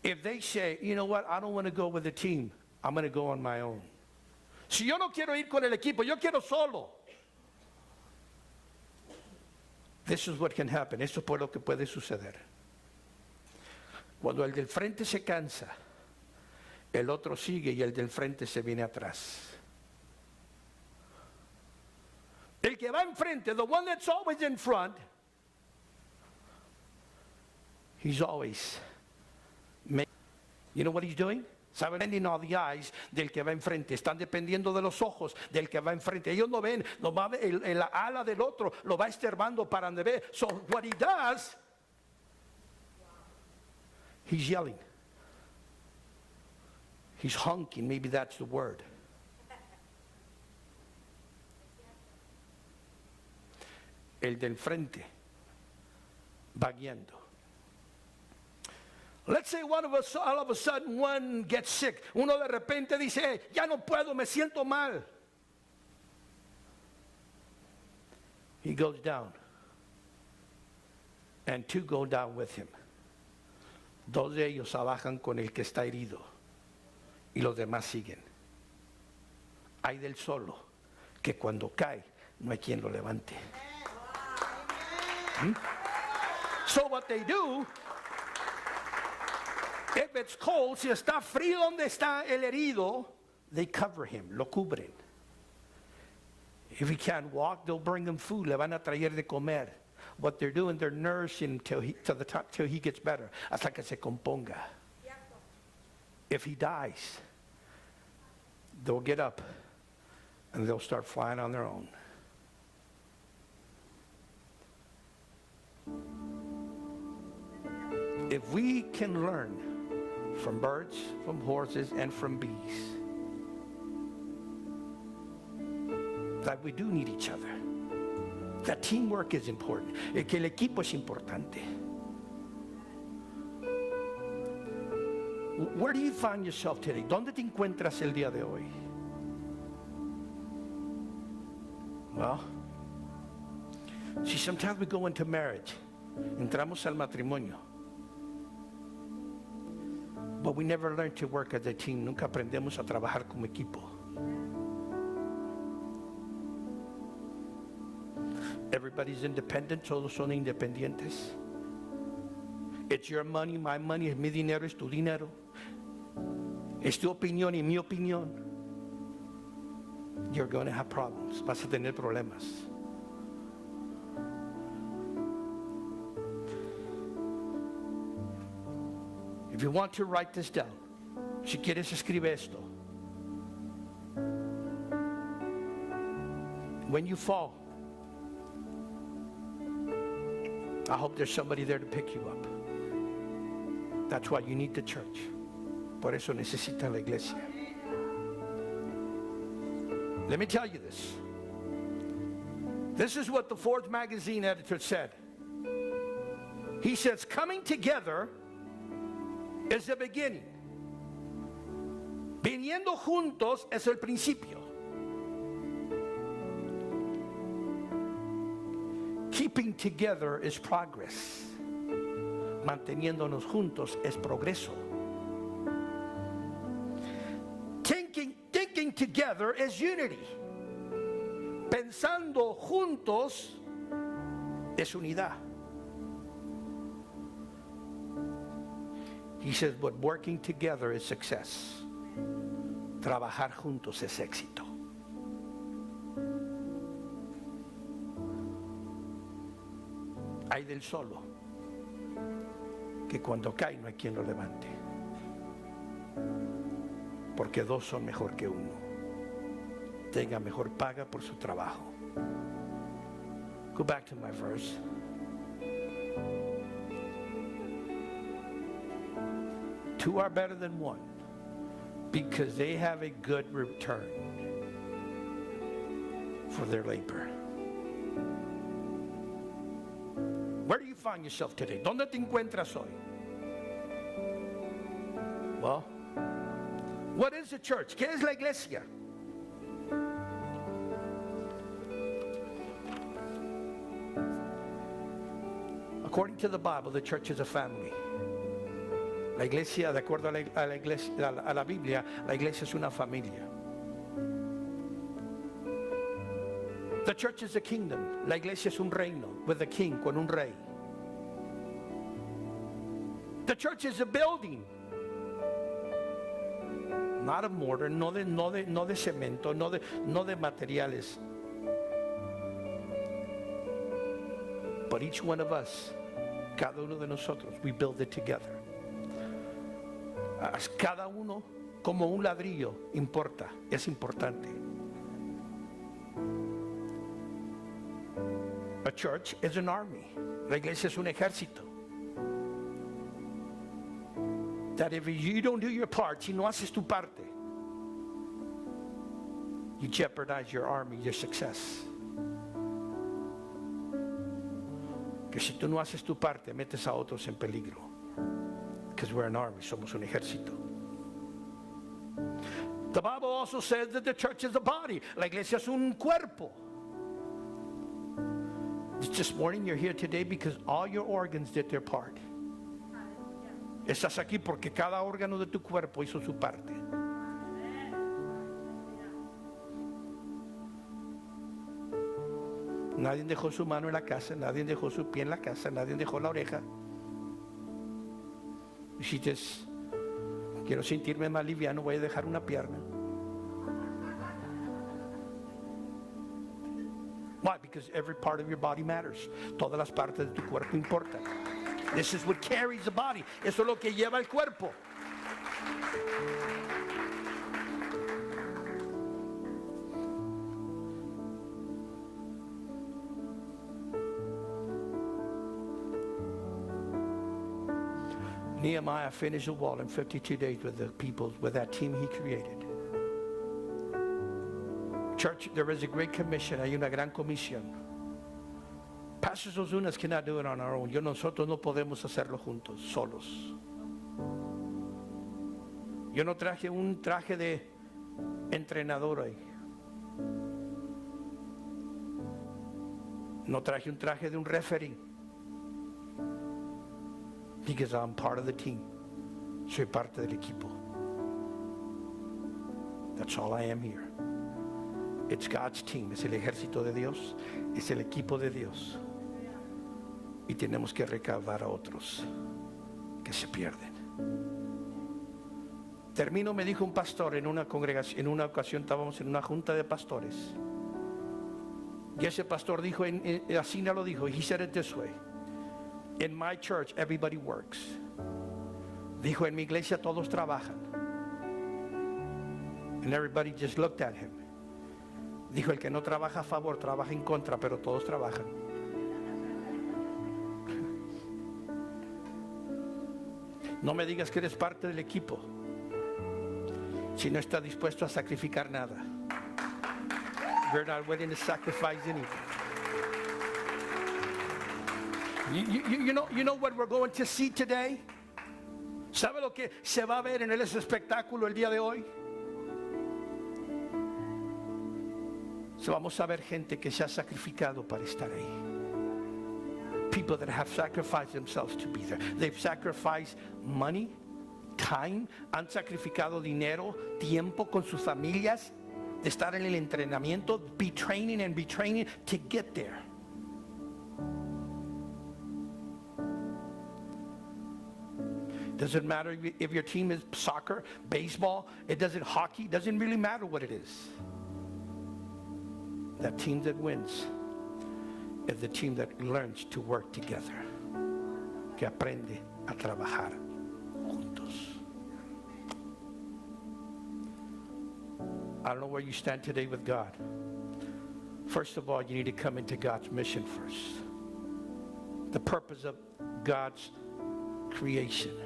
If they say, you know what, I don't want to go with the team, I'm going to go on my own. Si yo no quiero ir con el equipo, yo quiero solo. This is what can happen. Esto es lo que puede suceder. Cuando el del frente se cansa, el otro sigue y el del frente se viene atrás. El que va enfrente, the one that's always in front, he's always you know what he's doing? Saben, depending on the eyes del que va enfrente. Están dependiendo de los ojos del que va enfrente. Ellos no ven, no va el ala del otro, lo va estorbando para donde ve. So what he does, he's yelling. He's honking, maybe that's the word. El del frente va guiando. Let's say one of us, all of a sudden, one gets sick. Uno de repente dice, hey, ya no puedo, me siento mal. He goes down. And two go down with him. Dos de ellos abajan con el que está herido. Y los demás siguen. Hay del solo que cuando cae, no hay quien lo levante. So what they do, if it's cold, si está frío donde está el herido, they cover him, lo cubren. If he can't walk, they'll bring him food, le van a traer de comer. What they're doing, they're nourishing till he gets better, hasta que se componga. If he dies, they'll get up and they'll start flying on their own. If we can learn from birds, from horses, and from bees, that we do need each other. That teamwork is important. Que el equipo es importante. Where do you find yourself today? ¿Dónde te encuentras el día de hoy? Well, see, sometimes we go into marriage. Entramos al matrimonio. But we never learn to work as a team. Nunca aprendemos a trabajar como equipo. Everybody's independent, todos son independientes. It's your money, my money, es mi dinero, es tu dinero. Es tu opinión y mi opinión. You're going to have problems. Vas a tener problemas. If you want to write this down, si quieres escribe esto. when you fall, I hope there's somebody there to pick you up. That's why you need the church. Por eso necesitan la iglesia. Let me tell you this. This is what the Forbes magazine editor said. He says, coming together is the beginning. Viniendo juntos es el principio. Keeping together is progress. Manteniéndonos juntos es progreso. Thinking together is unity. Pensando juntos es unidad. He says, but working together is success. Trabajar juntos es éxito. Hay del solo que cuando cae no hay quien lo levante, porque dos son mejor que uno. Tenga mejor paga por su trabajo. Go back to my verse. Two are better than one because they have a good return for their labor. Where do you find yourself today? ¿Dónde te encuentras hoy? Well, what is the church? ¿Qué es la iglesia? According to the Bible, the church is a family. La iglesia, de acuerdo a la Biblia, la iglesia es una familia. The church is a kingdom. La iglesia es un reino, with a king, con un rey. The church is a building. Not of mortar, no de cemento, no de materiales. But each one of us, cada uno de nosotros, we build it together. Cada uno como un ladrillo importa, es importante. A church is an army. La iglesia es un ejército. That if you don't do your part, si no haces tu parte, you jeopardize your army, your success. Que si tú no haces tu parte, metes a otros en peligro. Because we're an army, somos un ejército. The Bible also says that the church is a body. La iglesia es un cuerpo. This morning you're here today because all your organs did their part. Estás aquí porque cada órgano de tu cuerpo hizo su parte. Nadie dejó su mano en la casa, nadie dejó su pie en la casa, nadie dejó la oreja. Y si quiero sentirme más liviano, voy a dejar una pierna. Why? Because every part of your body matters. Todas las partes de tu cuerpo importan. This is what carries the body. Eso es lo que lleva el cuerpo. Nehemiah finished the wall in 52 days with the people, with that team he created. Church, there is a great commission. Hay una gran comisión. Pastors Ozuna cannot do it on our own. Nosotros no podemos hacerlo juntos, solos. Yo no traje un traje de entrenador ahí. No traje un traje de un referee. Because I'm part of the team. Soy parte del equipo. That's all I am here. It's God's team. Es el ejército de Dios. Es el equipo de Dios. Y tenemos que recaudar a otros que se pierden. Termino, me dijo un pastor en una congregación, en una ocasión estábamos en una junta de pastores. Y ese pastor dijo, así lo dijo, he said it this way. In my church, everybody works. Dijo, en mi iglesia todos trabajan. And everybody just looked at him. Dijo, el que no trabaja a favor, trabaja en contra, pero todos trabajan. No me digas que eres parte del equipo si no estás dispuesto a sacrificar nada. You're not willing to sacrifice anything. You know what we're going to see today? ¿Sabe lo que se va a ver en ese espectáculo el día de hoy? Vamos a ver gente que se ha sacrificado para estar ahí. People that have sacrificed themselves to be there. They've sacrificed money, time, han sacrificado dinero, tiempo con sus familias, de estar en el entrenamiento, be training to get there. Doesn't matter if your team is soccer, baseball, hockey, doesn't really matter what it is. That team that wins is the team that learns to work together, que aprende a trabajar juntos. I don't know where you stand today with God. First of all, you need to come into God's mission first. The purpose of God's creation.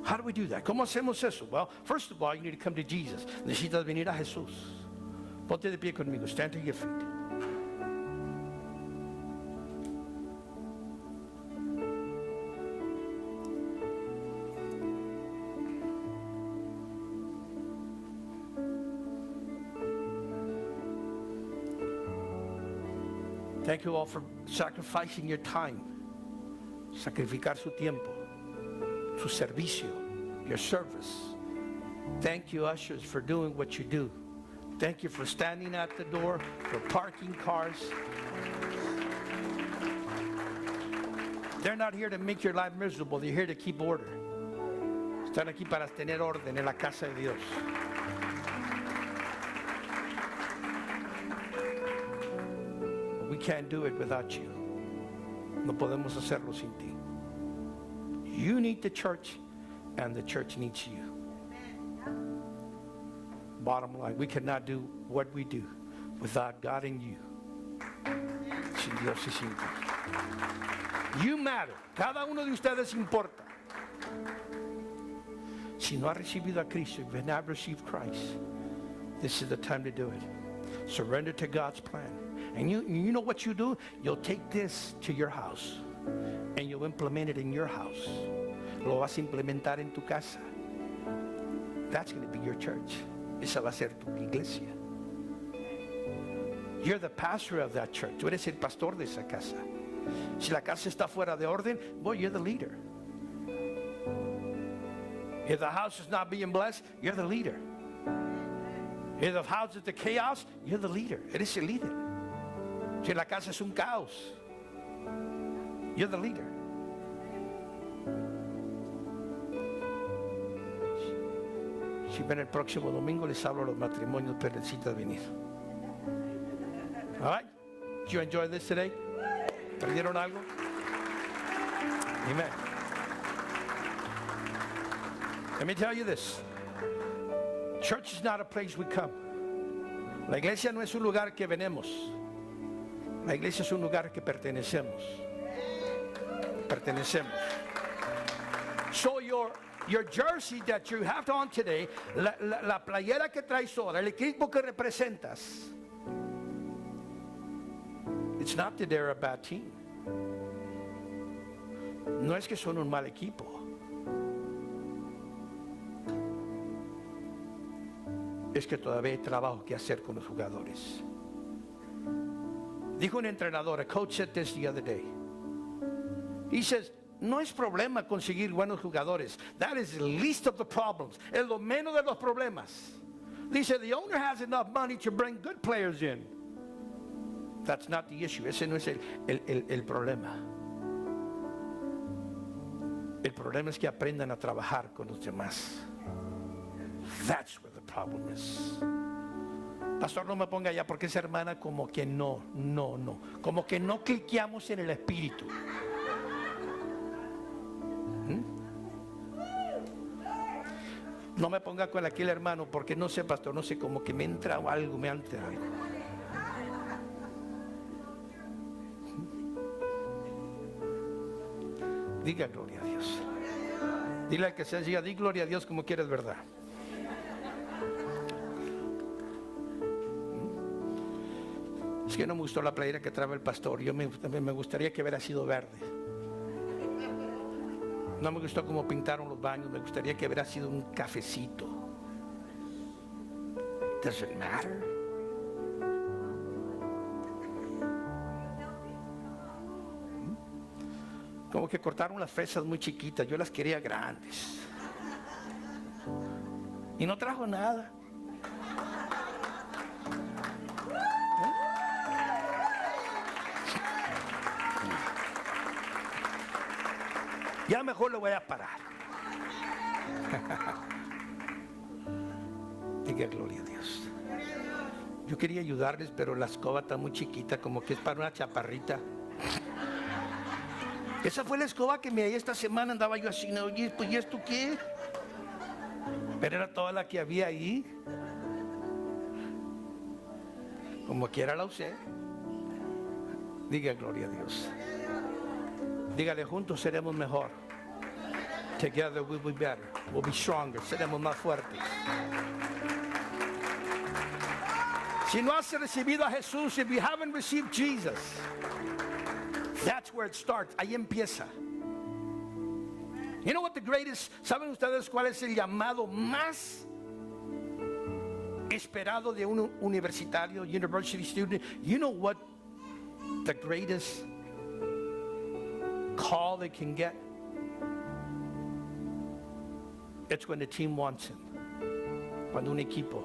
How do we do that? ¿Cómo hacemos eso? Well, first of all, you need to come to Jesus. Necesitas venir a Jesús. Ponte de pie conmigo. Stand to your feet. Thank you all for sacrificing your time. Sacrificar su tiempo, su servicio, your service. Thank you, ushers, for doing what you do. Thank you for standing at the door, for parking cars. They're not here to make your life miserable. They're here to keep order. Están aquí para tener orden en la casa de Dios. We can't do it without you. No podemos hacerlo sin ti. You need the church, and the church needs you. Bottom line, we cannot do what we do without God and you. Sin Dios y sin ti. You matter. Cada uno de ustedes importa. Si no ha recibido a Cristo, if you have not received Christ, this is the time to do it. Surrender to God's plan. And you know what you do? You'll take this to your house and you'll implement it in your house. Lo vas a implementar en tu casa. That's going to be your church. Esa va a ser tu iglesia. You're the pastor of that church. Tú eres el pastor de esa casa. Si la casa está fuera de orden, boy, you're the leader. If the house is not being blessed, you're the leader. If the house is the chaos, you're the leader. Eres el líder. Si la casa es un caos, you're the leader. Si ven el próximo domingo, les hablo a los matrimonios, pero necesitas venir. All right? Did you enjoy this today? ¿Perdieron algo? Amen. Let me tell you this. Church is not a place we come. La iglesia no es un lugar que venemos. La iglesia es un lugar que pertenecemos. Pertenecemos. So your jersey that you have on today, la playera que traes ahora, el equipo que representas, it's not that they're a bad team. No es que son un mal equipo. Es que todavía hay trabajo que hacer con los jugadores. Dijo un entrenador, a coach said this the other day. He says, no es problema conseguir buenos jugadores. That is the least of the problems. Es lo menos de los problemas. Dice, the owner has enough money to bring good players in. That's not the issue. Ese no es el problema. El problema es que aprendan a trabajar con los demás. That's where the problem is. Pastor, no me ponga ya porque esa hermana como que no. Como que no cliqueamos en el espíritu. No me ponga con aquel hermano porque no sé, pastor, no sé, como que me entra algo, me entra algo. Diga gloria a Dios. Dile al que se diga, di gloria a Dios como quieres, ¿verdad? Es que no me gustó la playera que trae el pastor. También me gustaría que hubiera sido verde. No me gustó cómo pintaron los baños. Me gustaría que hubiera sido un cafecito. Does it matter? Como que cortaron las fresas muy chiquitas. Yo las quería grandes. Y no trajo nada. Ya mejor lo voy a parar. Diga gloria a Dios. Yo quería ayudarles, pero la escoba está muy chiquita, como que es para una chaparrita. Esa fue la escoba que me di esta semana. Andaba yo así, oye, pues ¿y esto qué? Pero era toda la que había ahí. Como quiera la usé. Diga gloria a Dios. Dígale, juntos seremos mejor. Together we'll be better. We'll be stronger. Seremos más fuertes. Si no has recibido a Jesús, if you haven't received Jesus, that's where it starts. Ahí empieza. You know what the greatest, ¿saben ustedes cuál es el llamado más esperado de un universitario, university student? You know what the greatest call they can get? It's when the team wants him. Cuando un equipo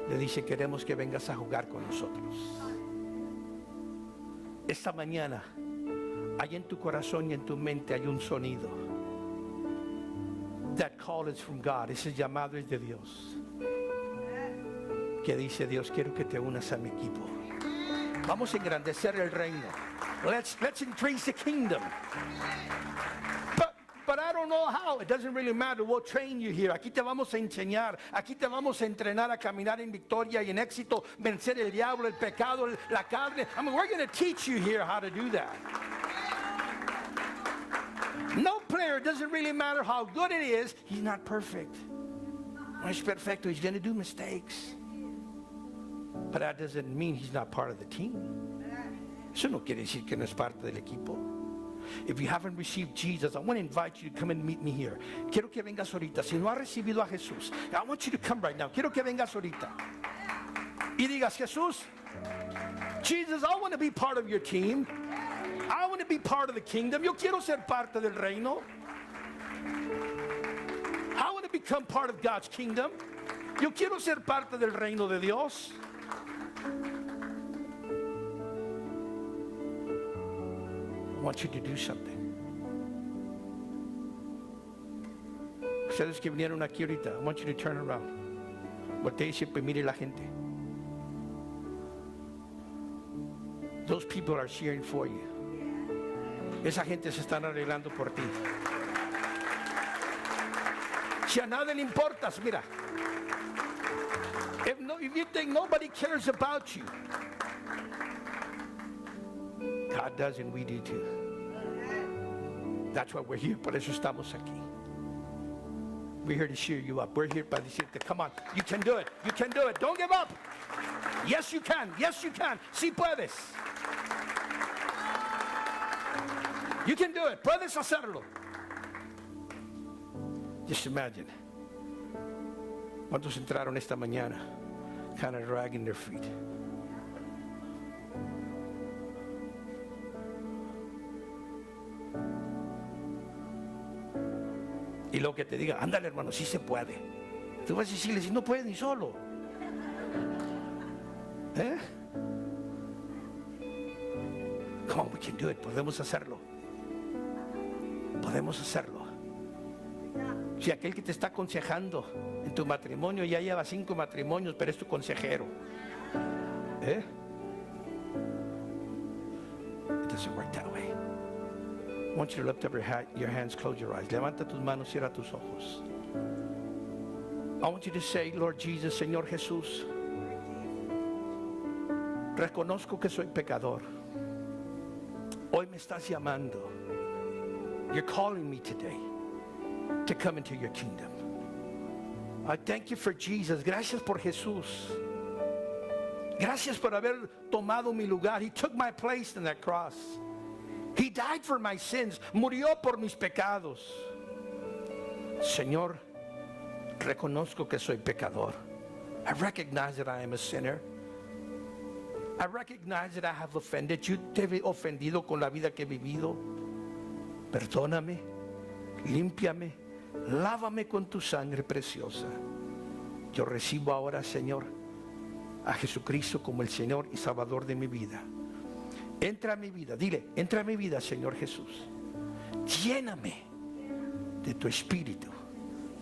le dice, queremos que vengas a jugar con nosotros. Esta mañana, hay en tu corazón y en tu mente hay un sonido. That call is from God. Ese llamado es de Dios. Que dice, Dios, quiero que te unas a mi equipo. Vamos a engrandecer el reino. Let's increase the kingdom. But I don't know how. It doesn't really matter. We'll train you here. Aquí te vamos a enseñar. Aquí te vamos a entrenar a caminar en victoria y en éxito. Vencer el diablo, el pecado, la carne. I mean, we're going to teach you here how to do that. No player, it doesn't really matter how good it is. He's not perfect. No es perfecto. He's going to do mistakes. But that doesn't mean he's not part of the team. Eso no quiere decir que no es parte del equipo. If you haven't received Jesus, I want to invite you to come and meet me here. Quiero que vengas ahorita. Si no has recibido a Jesús, I want you to come right now. Quiero que vengas ahorita. Y digas, Jesús, Jesus, I want to be part of your team. I want to be part of the kingdom. Yo quiero ser parte del reino. I want to become part of God's kingdom. Yo quiero ser parte del reino de Dios. I want you to do something. Ustedes que vinieron aquí ahorita, I want you to turn around. Voltee y siempre mire la gente. Those people are cheering for you. Esa gente se están arreglando por ti. Si a nadie le importas, mira. If you think nobody cares about you, God does, and we do too. That's why we're here. Por eso estamos aquí. We're here to cheer you up. We're here para decirte, come on, you can do it. You can do it. Don't give up. Yes, you can. Yes, you can. Sí puedes. You can do it. Puedes hacerlo. Just imagine. ¿Cuántos entraron esta mañana? Kind of dragging their feet. Y lo que te diga, ándale hermano, sí se puede. Tú vas a decirle, si no puedes ni solo. Come on, we can do it. Podemos hacerlo. Podemos hacerlo. Si aquel que te está aconsejando en tu matrimonio ya lleva 5 matrimonios, pero es tu consejero. It doesn't work that way. I want you to lift up your hands, close your eyes. Levanta tus manos, cierra tus ojos. I want you to say, Lord Jesus, Señor Jesús, reconozco que soy pecador. Hoy me estás llamando. You're calling me today to come into your kingdom. I thank you for Jesus. Gracias por Jesús. Gracias por haber tomado mi lugar. He took my place in that cross. He died for my sins. Murió por mis pecados. Señor, reconozco que soy pecador. I recognize that I am a sinner. I recognize that I have offended you. Te he ofendido con la vida que he vivido. Perdóname, límpiame, lávame con tu sangre preciosa. Yo recibo ahora, Señor, a Jesucristo como el Señor y Salvador de mi vida. Entra a mi vida, dile, entra a mi vida, Señor Jesús. Lléname de tu espíritu,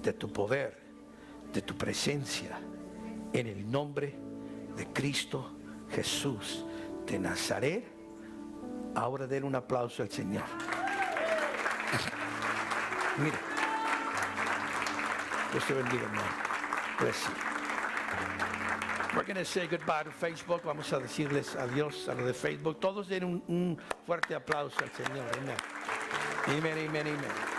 de tu poder, de tu presencia, en el nombre de Cristo Jesús de Nazaret. Ahora den un aplauso al Señor. Mira, Dios te bendiga, hermano. Bless you. We're going to say goodbye to Facebook. Vamos a decirles adiós a lo de Facebook. Todos den un fuerte aplauso al Señor. Amén. Amén, amén, amén.